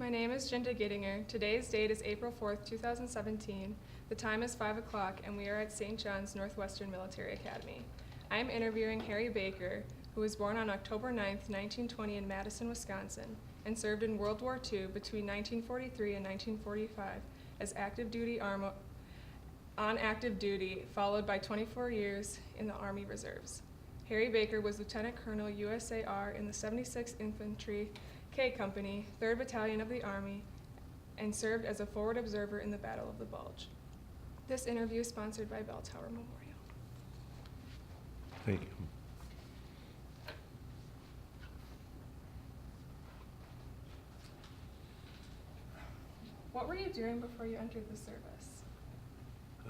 My name is Jinda Gittinger. Today's date is April 4th, 2017. The time is 5 o'clock, and we are at St. John's Northwestern Military Academy. I am interviewing Harry Baker, who was born on October 9th, 1920 in Madison, Wisconsin, and served in World War II between 1943 and 1945 as on active duty, followed by 24 years in the Army Reserves. Harry Baker was Lieutenant Colonel USAR in the 76th Infantry K Company, 3rd Battalion of the Army, and served as a forward observer in the Battle of the Bulge. This interview is sponsored by Bell Tower Memorial. Thank you. What were you doing before you entered the service?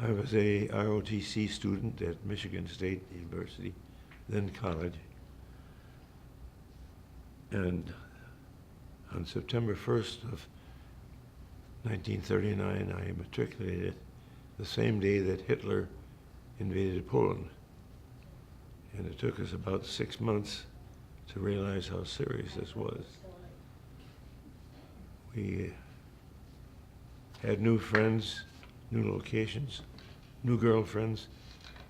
I was a ROTC student at Michigan State University, then college. And on September 1st of 1939, I matriculated the same day that Hitler invaded Poland. And it took us about 6 months to realize how serious this was. We had new friends, new locations, new girlfriends,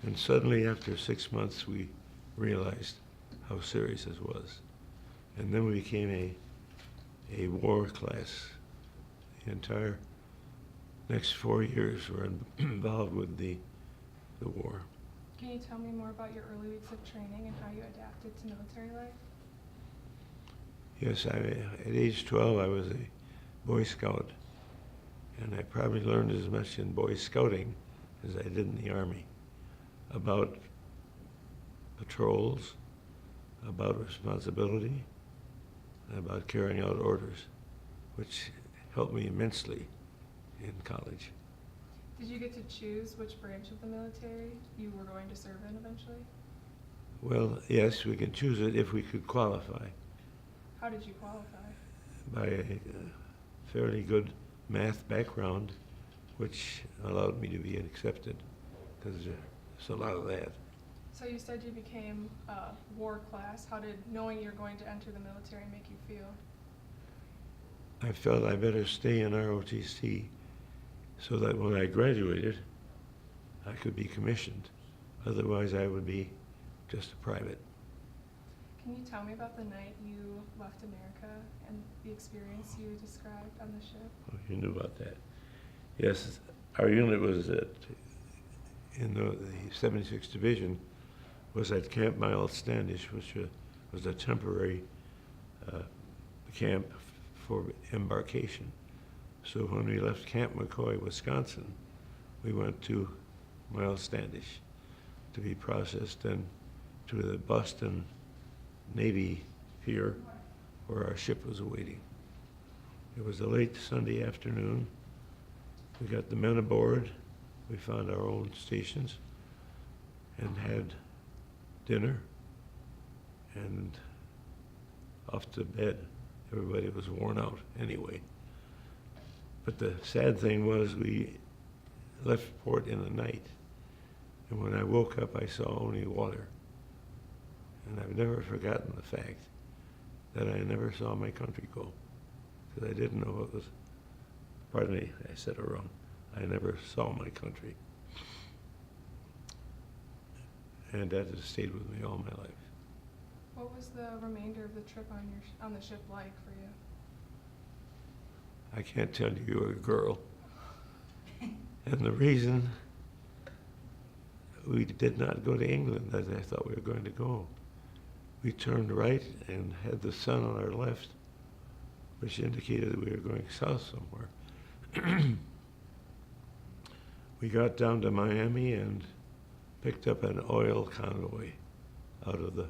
and suddenly after 6 months we realized how serious this was. And then we became a war class. The entire next 4 years were involved with the war. Can you tell me more about your early weeks of training and how you adapted to military life? Yes, at age 12 I was a Boy Scout, and I probably learned as much in Boy Scouting as I did in the Army about patrols, about responsibility, and about carrying out orders, which helped me immensely in college. Did you get to choose which branch of the military you were going to serve in eventually? Well, yes, we can choose it if we could qualify. How did you qualify? By a fairly good math background, which allowed me to be accepted, because there's a lot of that. So you said you became a war class. How did knowing you're going to enter the military make you feel? I felt I better stay in ROTC so that when I graduated, I could be commissioned. Otherwise, I would be just a private. Can you tell me about the night you left America and the experience you described on the ship? Oh, you knew about that. Yes, our unit was in the 76th Division, was at Camp Miles Standish, which was a temporary camp for embarkation. So when we left Camp McCoy, Wisconsin, we went to Miles Standish to be processed then to the Boston Navy pier where our ship was awaiting. It was a late Sunday afternoon. We got the men aboard. We found our own stations and had dinner and off to bed. Everybody was worn out anyway. But the sad thing was we left port in the night, and when I woke up I saw only water. And I've never forgotten the fact that I never saw my country go, because I didn't know what was, pardon me, I said it wrong. I never saw my country. And that has stayed with me all my life. What was the remainder of the trip on the ship like for you? I can't tell you, you're a girl. And the reason we did not go to England as I thought we were going to go. We turned right and had the sun on our left, which indicated that we were going south somewhere. We got down to Miami and picked up an oil convoy out of the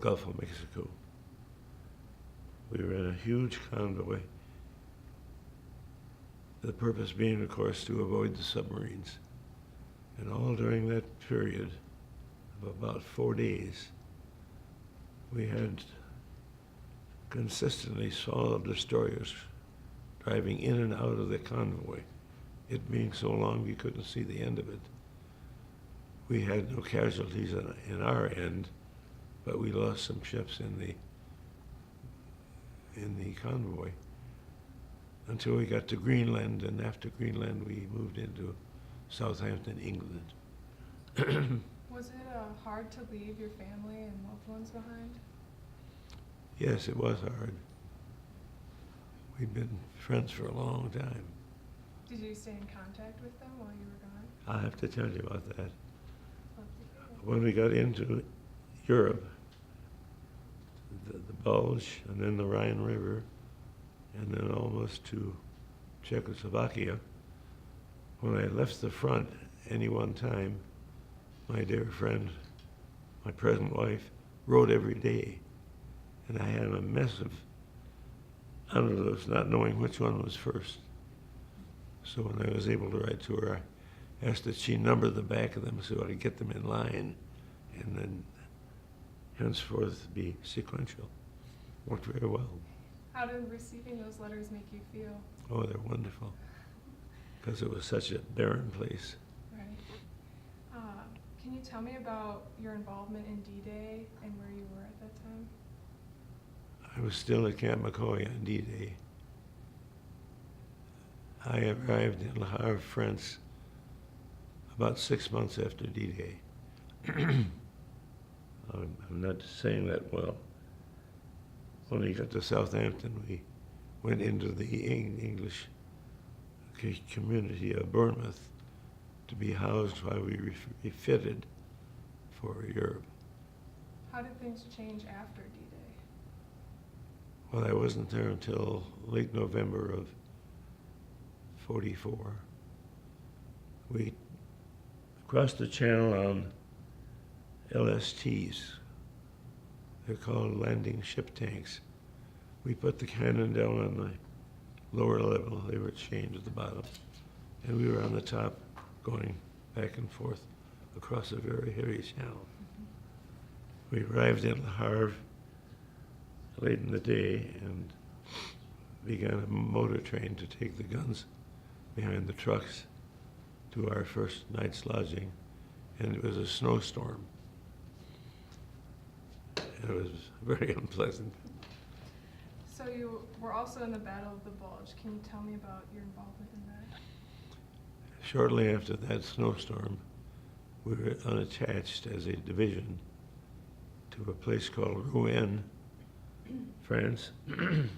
Gulf of Mexico. We were in a huge convoy, the purpose being, of course, to avoid the submarines. And all during that period of about 4 days, we had consistently saw destroyers driving in and out of the convoy. It being so long we couldn't see the end of it. We had no casualties in our end, but we lost some ships in the convoy. until we got to Greenland, and after Greenland we moved into Southampton, England. Was it hard to leave your family and loved ones behind? Yes, it was hard. We'd been friends for a long time. Did you stay in contact with them while you were gone? I'll have to tell you about that. Love to hear it. When we got into Europe, the Bulge, and then the Rhine River, and then almost to Czechoslovakia, when I left the front any one time, my dear friend, my present wife, wrote every day. And I had a mess of envelopes, not knowing which one was first. So when I was able to write to her, I asked that she number the back of them so I could get them in line, and then henceforth be sequential. Worked very well. How did receiving those letters make you feel? Oh, they're wonderful, because it was such a barren place. Right. Can you tell me about your involvement in D-Day and where you were at that time? I was still at Camp McCoy on D-Day. I arrived in Le Havre, France, about 6 months after D-Day. I'm not saying that well. When we got to Southampton, we went into the English community of Bournemouth to be housed while we refitted for Europe. How did things change after D-Day? Well, I wasn't there until late November of '44. We crossed the channel on LSTs. They're called landing ship tanks. We put the cannon down on the lower level. They were chained at the bottom. And we were on the top going back and forth across a very heavy channel. We arrived at Le Havre late in the day and began a motor train to take the guns behind the trucks to our first night's lodging. And it was a snowstorm. It was very unpleasant. So you were also in the Battle of the Bulge. Can you tell me about your involvement in that? Shortly after that snowstorm, we were unattached as a division to a place called Rouen, France. And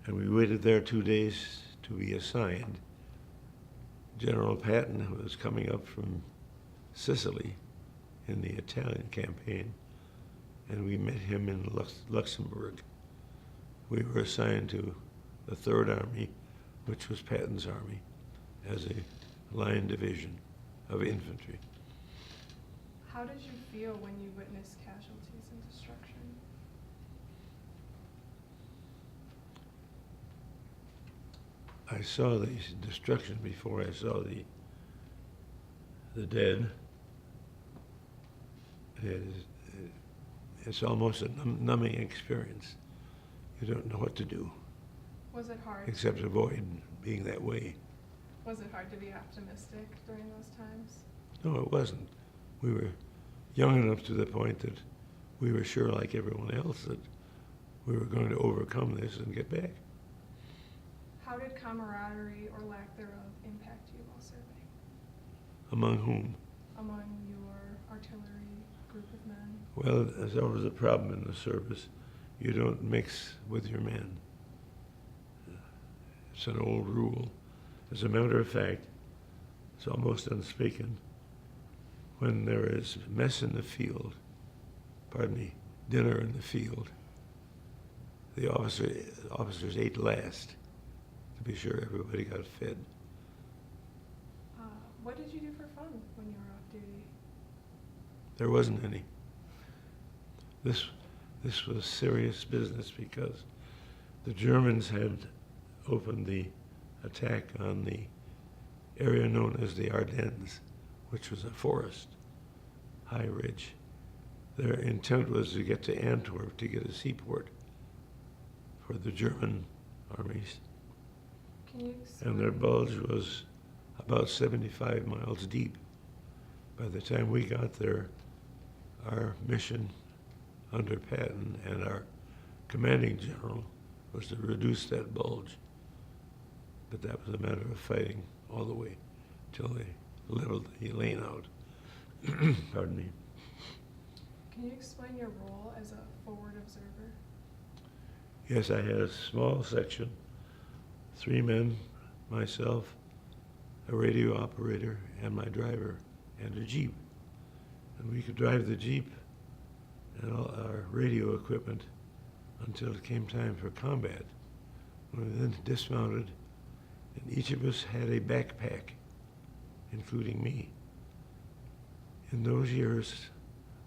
we waited there 2 days to be assigned. General Patton, who was coming up from Sicily in the Italian campaign, and we met him in Luxembourg. We were assigned to the Third Army, which was Patton's army, as a line division of infantry. How did you feel when you witnessed casualties and destruction? I saw the destruction before I saw the dead. It's almost a numbing experience. You don't know what to do. Was it hard? Except avoid being that way. Was it hard to be optimistic during those times? No, it wasn't. We were young enough to the point that we were sure, like everyone else, that we were going to overcome this and get back. How did camaraderie or lack thereof impact you while serving? Among whom? Among your artillery group of men? Well, there's always a problem in the service. You don't mix with your men. It's an old rule. As a matter of fact, it's almost unspoken. When there is mess in the field, dinner in the field, the officers ate last to be sure everybody got fed. What did you do for fun when you were off duty? There wasn't any. This was serious business because the Germans had opened the attack on the area known as the Ardennes, which was a forest, high ridge. Their intent was to get to Antwerp to get a seaport for the German armies. Can you And their bulge was about 75 miles deep. By the time we got there, our mission under Patton and our commanding general was to reduce that bulge. But that was a matter of fighting all the way till they leveled the lane out. Pardon me. Can you explain your role as a forward observer? Yes, I had a small section, 3 men, myself, a radio operator, and my driver, and a Jeep. And we could drive the Jeep and all our radio equipment until it came time for combat. We then dismounted, and each of us had a backpack, including me. In those years,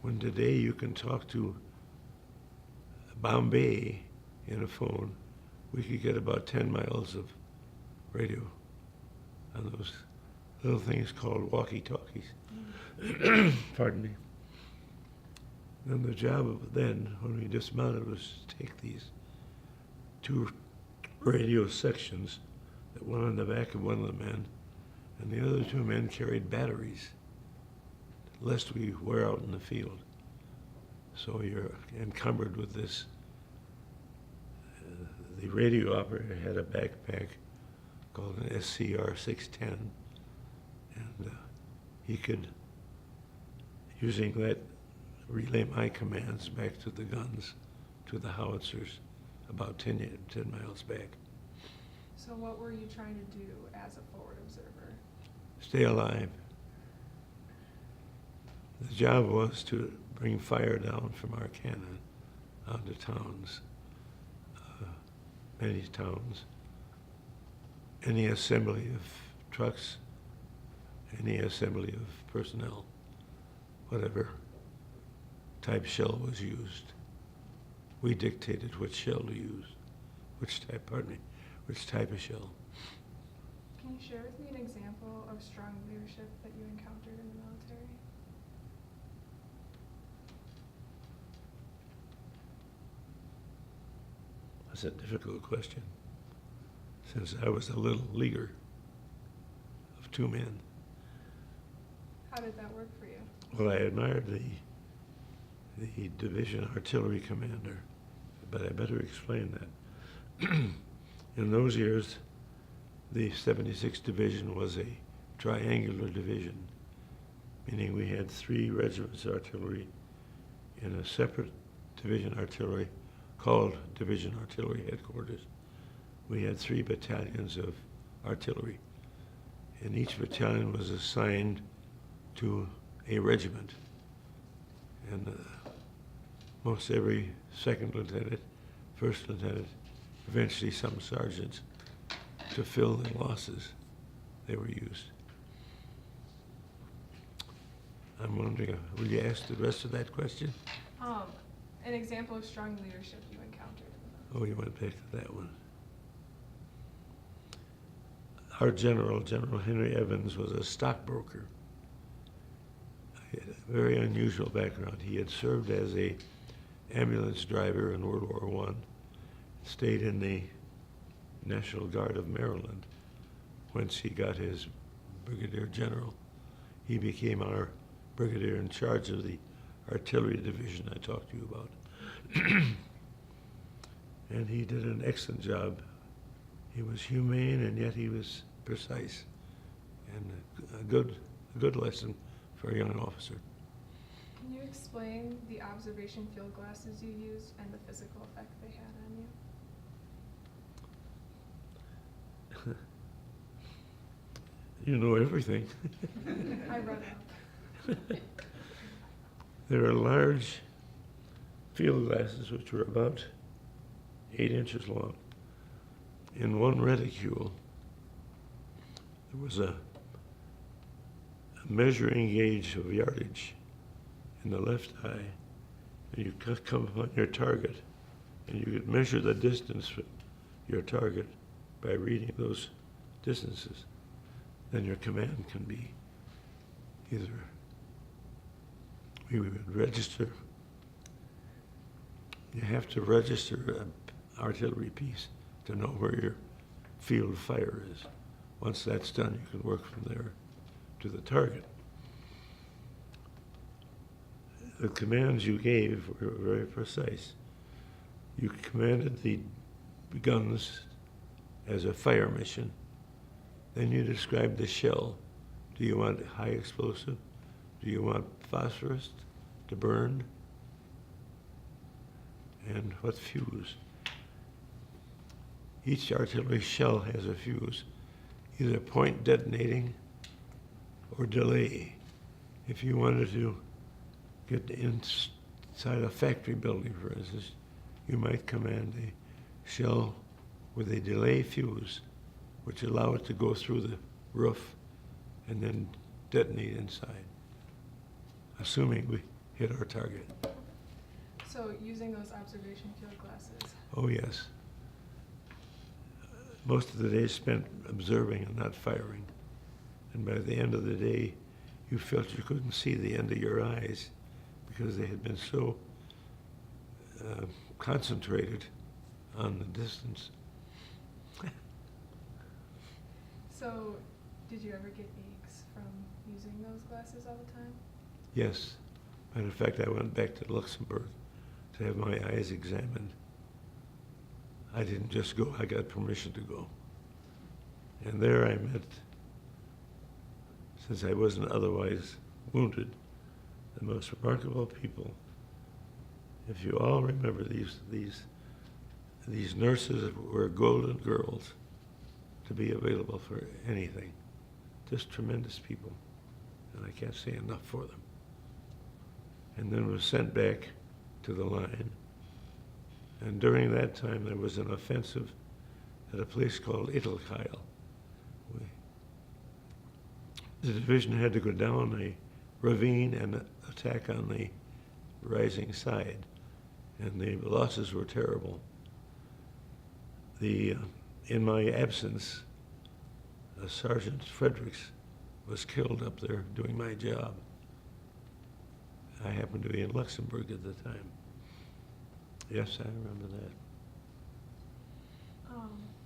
when today you can talk to Bombay in a phone, we could get about 10 miles of radio on those little things called walkie-talkies. Pardon me. Then the job of then, when we dismounted, was to take these 2 radio sections, that one on the back of one of the men, and the other 2 men carried batteries, lest we wear out in the field. So you're encumbered with this. The radio operator had a backpack called an SCR 610, and he could, using that, relay my commands back to the guns, to the howitzers, about 10 miles back. So what were you trying to do as a forward observer? Stay alive. The job was to bring fire down from our cannon onto towns, many towns, any assembly of trucks, any assembly of personnel, whatever type shell was used. We dictated which shell to use, which type of shell. Can you share with me an example of strong leadership that you encountered in the military? That's a difficult question, since I was a little leader of 2 men. How did that work for you? Well, I admired the division artillery commander, but I better explain that. In those years, the 76th Division was a triangular division, meaning we had 3 regiments of artillery in a separate division artillery called Division Artillery Headquarters. We had 3 battalions of artillery, and each battalion was assigned to a regiment. And most every second lieutenant, first lieutenant, eventually some sergeants, to fill the losses, they were used. I'm wondering, will you ask the rest of that question? An example of strong leadership you encountered in the military. Oh, you went back to that one. Our General Henry Evans, was a stockbroker. He had a very unusual background. He had served as a ambulance driver in World War I, stayed in the National Guard of Maryland, whence he got his brigadier general. He became our brigadier in charge of the artillery division I talked to you about. And he did an excellent job. He was humane, and yet he was precise, and a good lesson for a young officer. Can you explain the observation field glasses you used and the physical effect they had on you? You know everything. I read them. There are large field glasses which were about 8 inches long. In one reticule, there was a measuring gauge of yardage in the left eye, and you could come upon your target, and you could measure the distance from your target by reading those distances. Then your command can be either, we would register, you have to register an artillery piece to know where your field of fire is. Once that's done, you can work from there to the target. The commands you gave were very precise. You commanded the guns as a fire mission. Then you describe the shell. Do you want high explosive? Do you want phosphorus to burn? And what fuse? Each artillery shell has a fuse, either point detonating or delay. If you wanted to get inside a factory building, for instance, you might command a shell with a delay fuse, which allow it to go through the roof and then detonate inside, assuming we hit our target. So using those observation field glasses. Oh, yes. Most of the day spent observing and not firing. And by the end of the day, you felt you couldn't see the end of your eyes because they had been so concentrated on the distance. So, did you ever get aches from using those glasses all the time? Yes. Matter of fact, I went back to Luxembourg to have my eyes examined. I didn't just go, I got permission to go. And there I met, since I wasn't otherwise wounded, the most remarkable people. If you all remember, these nurses were golden girls to be available for anything. Just tremendous people. And I can't say enough for them. And then was sent back to the line. And during that time, there was an offensive at a place called Ittelkeil. The division had to go down a ravine and attack on the rising side. And the losses were terrible. In my absence, Sergeant Fredericks was killed up there doing my job. I happened to be in Luxembourg at the time. Yes, I remember that.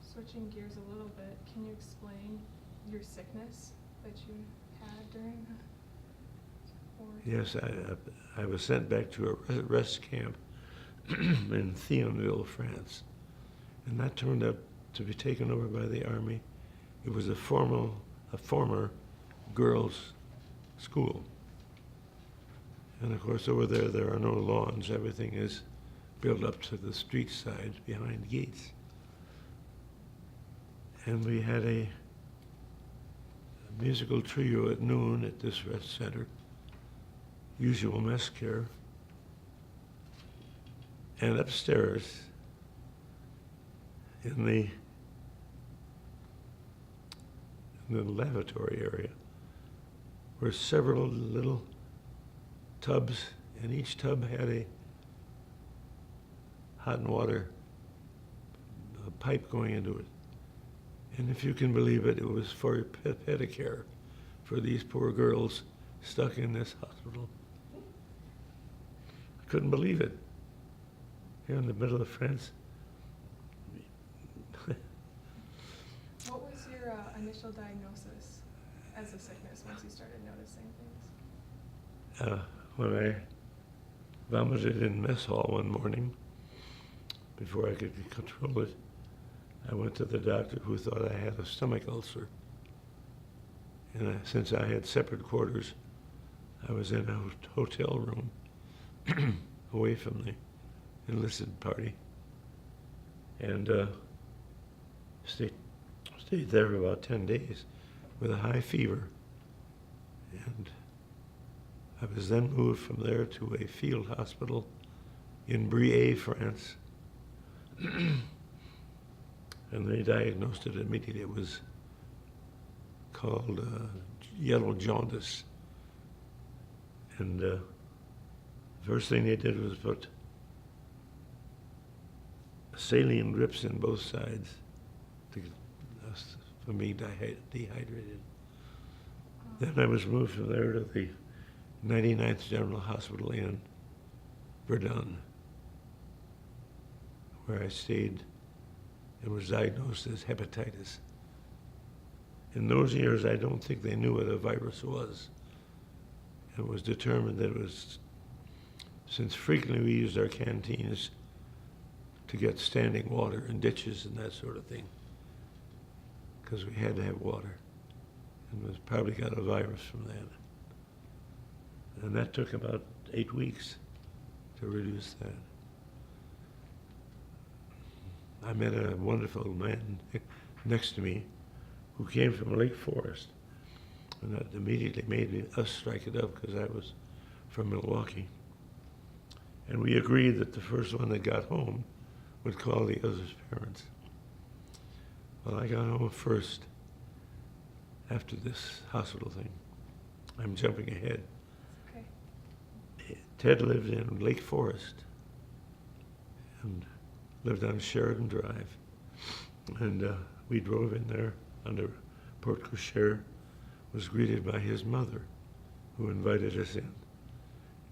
Switching gears a little bit, can you explain your sickness that you had during the war? Yes, I was sent back to a rest camp in Thionville, France. And that turned out to be taken over by the Army. It was a former girls' school. And of course, over there are no lawns. Everything is built up to the street side behind gates. And we had a musical trio at noon at this rest center, usual mess care. And upstairs, in the lavatory area, were several little tubs, and each tub had a hot and water pipe going into it. And if you can believe it, it was for pedicure for these poor girls stuck in this hospital. I couldn't believe it. Here in the middle of France. What was your initial diagnosis as a sickness once you started noticing things? When I vomited in mess hall one morning, before I could control it, I went to the doctor who thought I had a stomach ulcer. And since I had separate quarters, I was in a hotel room away from the enlisted party, and stayed there for about 10 days with a high fever. And I was then moved from there to a field hospital in Briey, France. And they diagnosed it immediately. It was called yellow jaundice. And the first thing they did was put saline drips in both sides to get us, for me, dehydrated. Then I was moved from there to the 99th General Hospital in Verdun, where I stayed and was diagnosed as hepatitis. In those years, I don't think they knew what a virus was. It was determined that it was, since frequently we used our canteens to get standing water in ditches and that sort of thing, because we had to have water. And we probably got a virus from that. And that took about 8 weeks to reduce that. I met a wonderful man next to me who came from Lake Forest, and that immediately made us strike it up because I was from Milwaukee. And we agreed that the first one that got home would call the other's parents. Well, I got home first after this hospital thing. I'm jumping ahead. Okay. Ted lived in Lake Forest and lived on Sheridan Drive. And we drove in there under porte cochere, was greeted by his mother, who invited us in.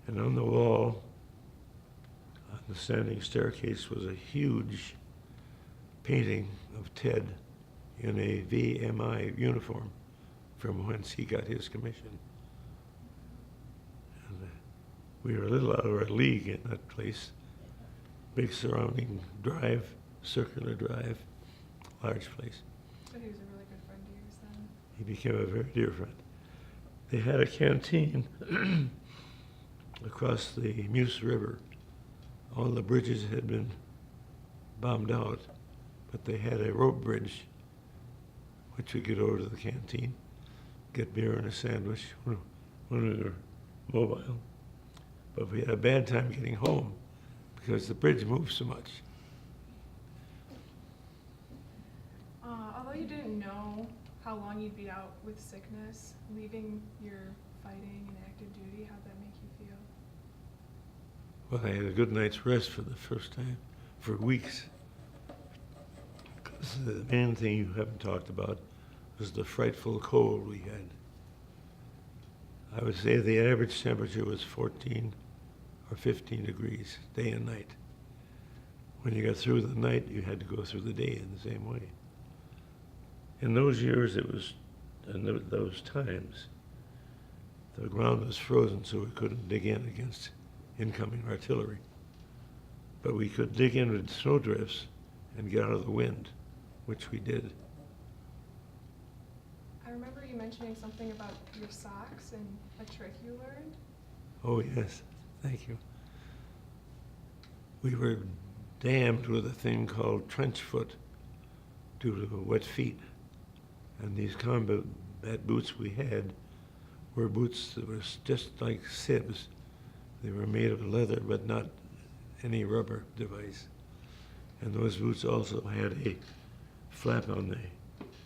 And on the wall, on the standing staircase, was a huge painting of Ted in a VMI uniform from whence he got his commission. And we were a little out of our league in that place. Big surrounding drive, circular drive, large place. So he was a really good friend of yours then? He became a very dear friend. They had a canteen across the Muse River. All the bridges had been bombed out, but they had a rope bridge which we could over to the canteen, get beer and a sandwich when we were mobile. But we had a bad time getting home because the bridge moved so much. Although you didn't know how long you'd be out with sickness, leaving your fighting and active duty, how'd that make you feel? Well, I had a good night's rest for the first time for weeks. Because the main thing you haven't talked about was the frightful cold we had. I would say the average temperature was 14 or 15 degrees, day and night. When you got through the night, you had to go through the day in the same way. In those years, it was, in those times, the ground was frozen, so we couldn't dig in against incoming artillery. But we could dig in with snowdrifts and get out of the wind, which we did. I remember you mentioning something about your socks and a trick you learned. Oh, yes. Thank you. We were damned with a thing called trench foot due to wet feet. And these combat boots we had were boots that were just like sibs. They were made of leather, but not any rubber device. And those boots also had a flap on the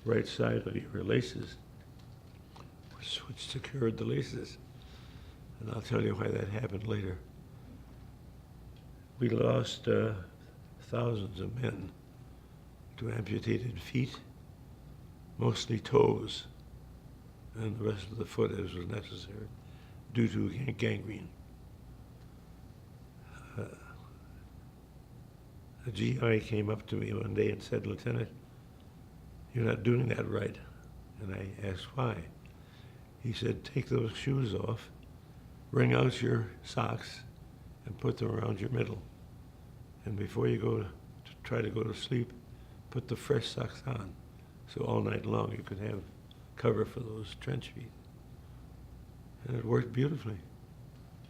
right side of your laces, which secured the laces. And I'll tell you why that happened later. We lost thousands of men to amputated feet, mostly toes, and the rest of the foot as was necessary, due to gangrene. A GI came up to me one day and said, "Lieutenant, you're not doing that right." And I asked why. He said, "Take those shoes off, wring out your socks, and put them around your middle. And before you go to try to go to sleep, put the fresh socks on. So all night long you could have cover for those trench feet." And it worked beautifully.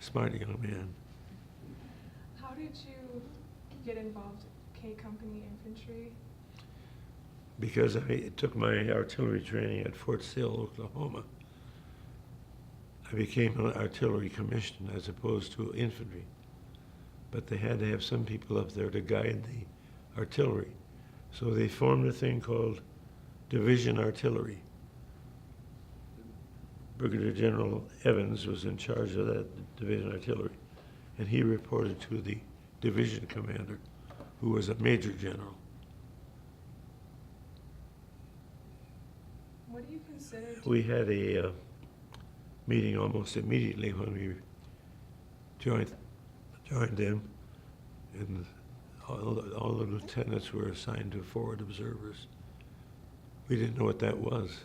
Smart young man. How did you get involved in K Company Infantry? Because I took my artillery training at Fort Sill, Oklahoma. I became an artillery commissioned as opposed to infantry. But they had to have some people up there to guide the artillery. So they formed a thing called Division Artillery. Brigadier General Evans was in charge of that Division Artillery, and he reported to the division commander, who was a major general. What do you consider We had a meeting almost immediately when we joined them, and all the lieutenants were assigned to forward observers. We didn't know what that was.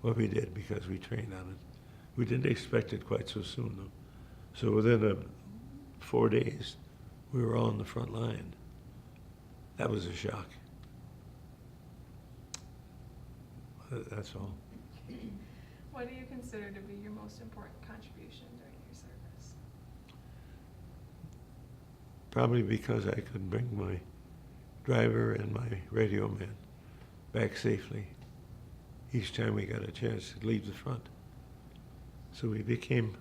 Well, we did because we trained on it. We didn't expect it quite so soon, though. So within 4 days, we were all on the front line. that was a shock. That's all. What do you consider to be your most important contribution during your service? Probably because I could bring my driver and my radio man back safely each time we got a chance to leave the front. So we became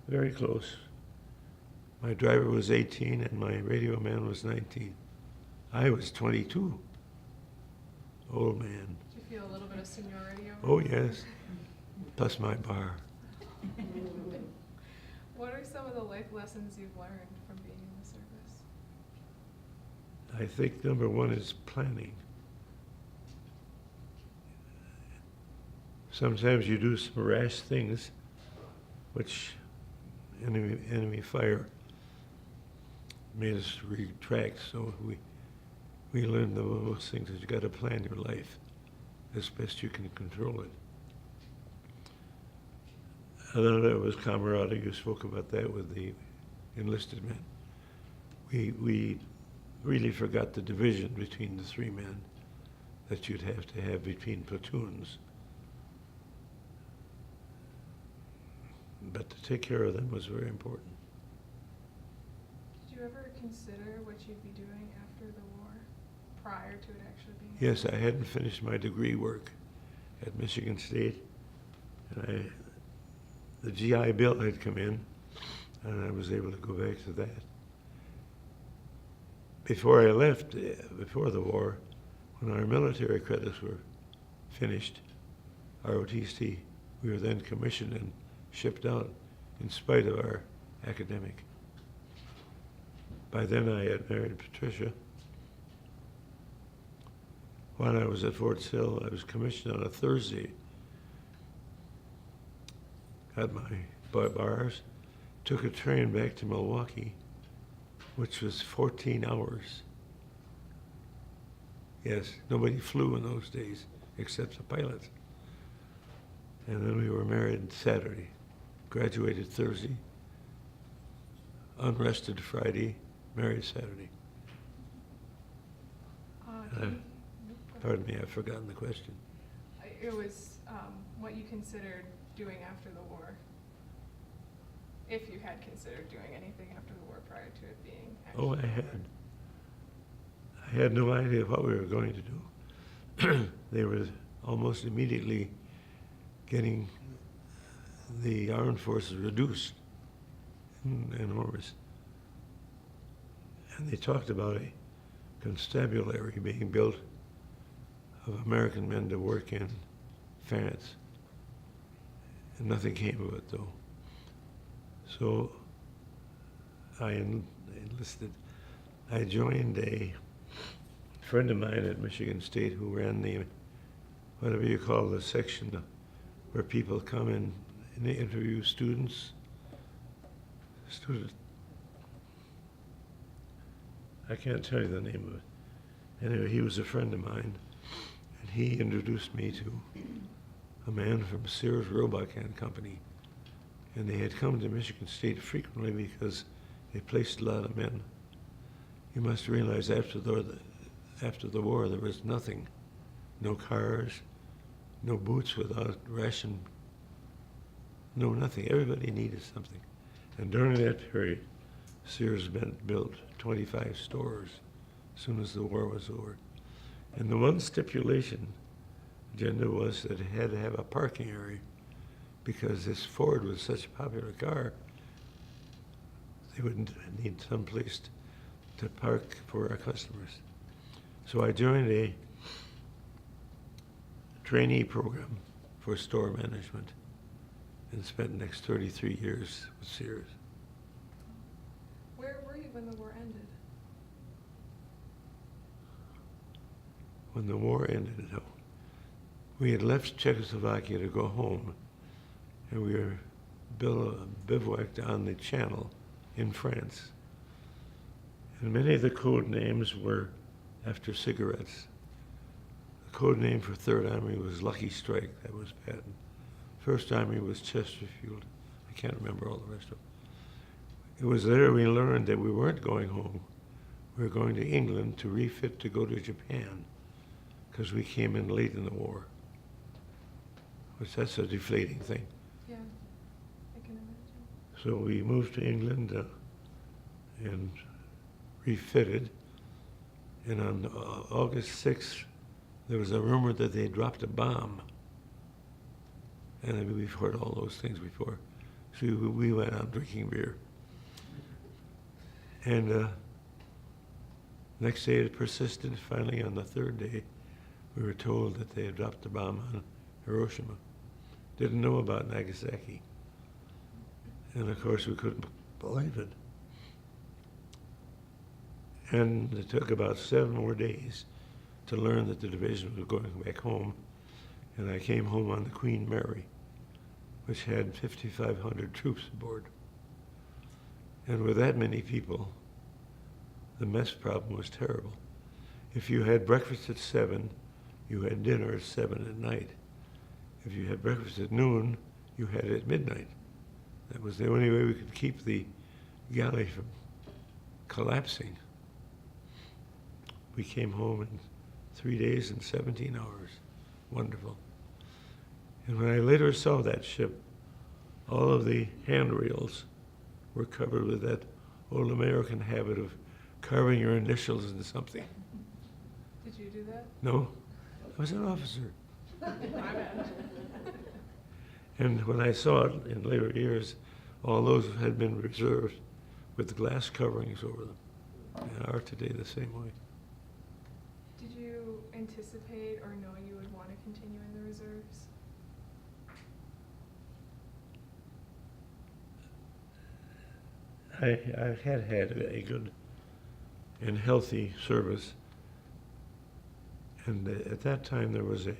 very close. My driver was 18 and my radio man was 19. I was 22. Old man. Do you feel a little bit of seniority over Oh, yes. Plus my bar. What are some of the life lessons you've learned from being in the service? I think number one is planning. Sometimes you do some rash things, which enemy fire made us retract. So we learned those things that you got to plan your life as best you can control it. Another was camaraderie. You spoke about that with the enlisted men. We really forgot the division between the three men that you'd have to have between platoons. But to take care of them was very important. Did you ever consider what you'd be doing after the war, prior to it actually being? Yes, I hadn't finished my degree work at Michigan State, and the GI Bill had come in, and I was able to go back to that. Before I left, before the war, when our military credits were finished, our OTC, we were then commissioned and shipped out in spite of our academic. By then I had married Patricia. While I was at Fort Sill, I was commissioned on a Thursday. Got my bars, took a train back to Milwaukee, which was 14 hours. Yes, nobody flew in those days except the pilots. And then we were married Saturday, graduated Thursday, unrested Friday, married Saturday. Pardon me, I've forgotten the question. It was what you considered doing after the war. If you had considered doing anything after the war prior to it being actually. Oh, I had no idea what we were going to do. They were almost immediately getting the armed forces reduced enormous. And they talked about a constabulary being built of American men to work in France. And nothing came of it, though. So I enlisted. I joined a friend of mine at Michigan State who ran the, whatever you call the section where people come in and they interview students. I can't tell you the name of it. Anyway, he was a friend of mine, and he introduced me to a man from Sears Roebuck and Company. And they had come to Michigan State frequently because they placed a lot of men. You must realize after the war, there was nothing. No cars, no boots without ration, no nothing. Everybody needed something. And during that period, Sears built 25 stores as soon as the war was over. And the one stipulation agenda was that it had to have a parking area because this Ford was such a popular car, they would need some place to park for our customers. So I joined a trainee program for store management and spent the next 33 years with Sears. Where were you when the war ended? When the war ended, we had left Czechoslovakia to go home, and we were bivouacked on the Channel in France. And many of the code names were after cigarettes. The code name for Third Army was Lucky Strike. That was Patton. First Army was Chesterfield. I can't remember all the rest of them. It was there we learned that we weren't going home. we were going to England to refit to go to Japan because we came in late in the war. Which that's a deflating thing. Yeah, I can imagine. So we moved to England and refitted. And on August 6th, there was a rumor that they dropped a bomb. And I mean, we've heard all those things before. So we went out drinking beer. And next day it persisted. Finally, on the third day, we were told that they had dropped the bomb on Hiroshima. Didn't know about Nagasaki. And of course, we couldn't believe it. And it took about 7 more days to learn that the division was going back home. And I came home on the Queen Mary, which had 5,500 troops aboard. And with that many people, the mess problem was terrible. If you had breakfast at 7, you had dinner at 7 at night. If you had breakfast at noon, you had it at midnight. That was the only way we could keep the galley from collapsing. We came home in 3 days and 17 hours. Wonderful. And when I later saw that ship, all of the handrails were covered with that old American habit of carving your initials into something. Did you do that? No, I was an officer. My bad. And when I saw it in later years, all those had been reserved with glass coverings over them, and are today the same way. Did you anticipate or know you would want to continue in the reserves? I had a good and healthy service, and at that time there was a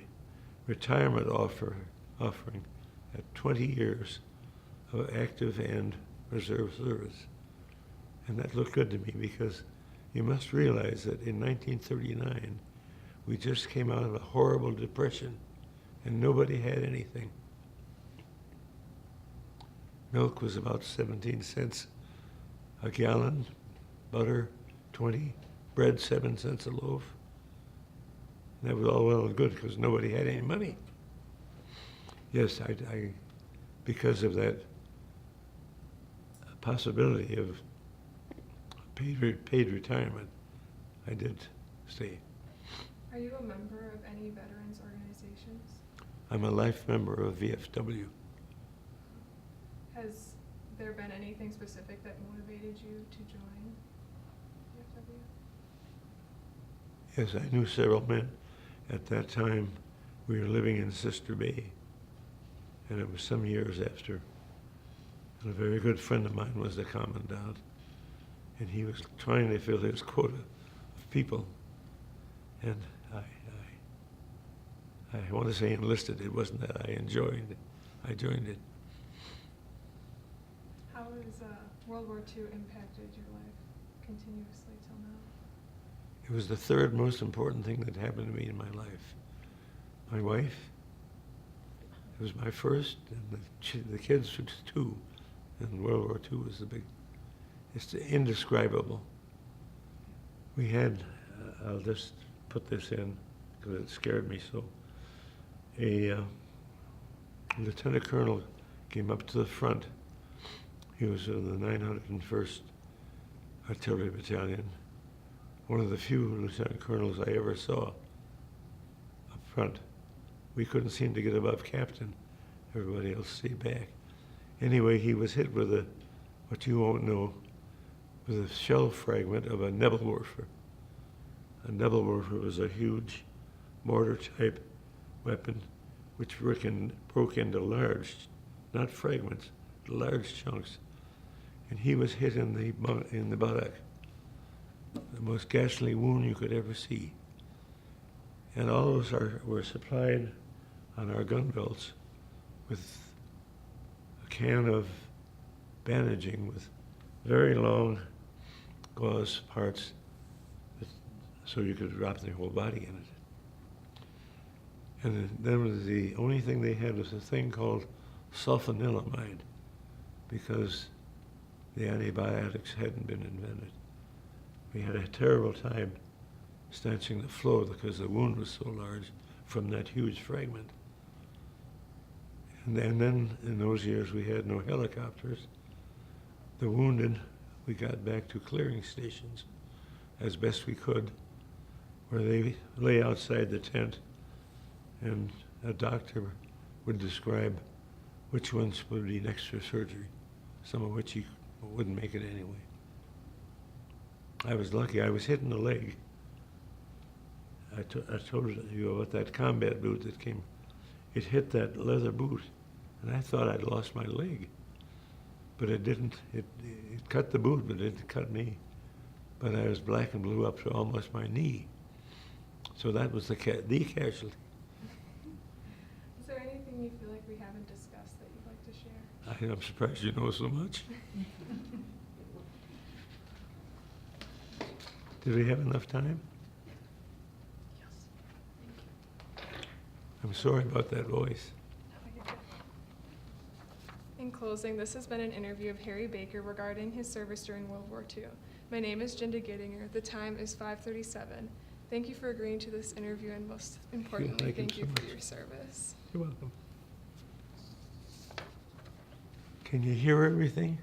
retirement offering at 20 years of active and reserve service. And that looked good to me because you must realize that in 1939, we just came out of a horrible depression and nobody had anything. Milk was about 17 cents a gallon, butter 20, bread 7 cents a loaf. And that was all well and good because nobody had any money. Yes, I because of that possibility of paid retirement, I did stay. Are you a member of any veterans organizations? I'm a life member of VFW. Has there been anything specific that motivated you to join VFW? Yes, I knew several men. At that time, we were living in Sister Bay, and it was some years after. And a very good friend of mine was the commandant, and he was trying to fill his quota of people. And I want to say enlisted. It wasn't that I joined it. How has World War II impacted your life continuously till now? It was the third most important thing that happened to me in my life. My wife, it was my first, and the kids were just 2, and World War II was the big, it's indescribable. We had, I'll just put this in because it scared me so. A lieutenant colonel came up to the front. He was in the 901st Artillery Battalion. One of the few lieutenant colonels I ever saw up front. We couldn't seem to get above captain. Everybody else stayed back. Anyway, he was hit with what you won't know, with a shell fragment of a Nebelwerfer. A Nebelwerfer was a huge mortar-type weapon which broke into large, not fragments, large chunks. And he was hit in the buttock, the most ghastly wound you could ever see. And all of us were supplied on our gun belts with a can of bandaging with very long gauze parts so you could wrap the whole body in it. And then the only thing they had was a thing called We had a terrible time stanching the flow because the wound was so large from that huge fragment. And then in those years we had no helicopters. The wounded, we got back to clearing stations as best we could, where they lay outside the tent and a doctor would describe which ones would be next for surgery, some of which he wouldn't make it anyway. I was lucky. I was hit in the leg. I told you about that combat boot that came. It hit that leather boot, and I thought I'd lost my leg. But it didn't. It cut the boot, but it didn't cut me. But I was black and blue up to almost my knee. So that was the casualty. Is there anything you feel like we haven't discussed that you'd like to share? I'm surprised you know so much. Did we have enough time? Yes. Thank you. I'm sorry about that voice. In closing, this has been an interview of Harry Baker regarding his service during World War II. My name is Jinda Gittinger. The time is 5:37. Thank you for agreeing to this interview, and most importantly, thank you for your service. You're welcome. Can you hear everything?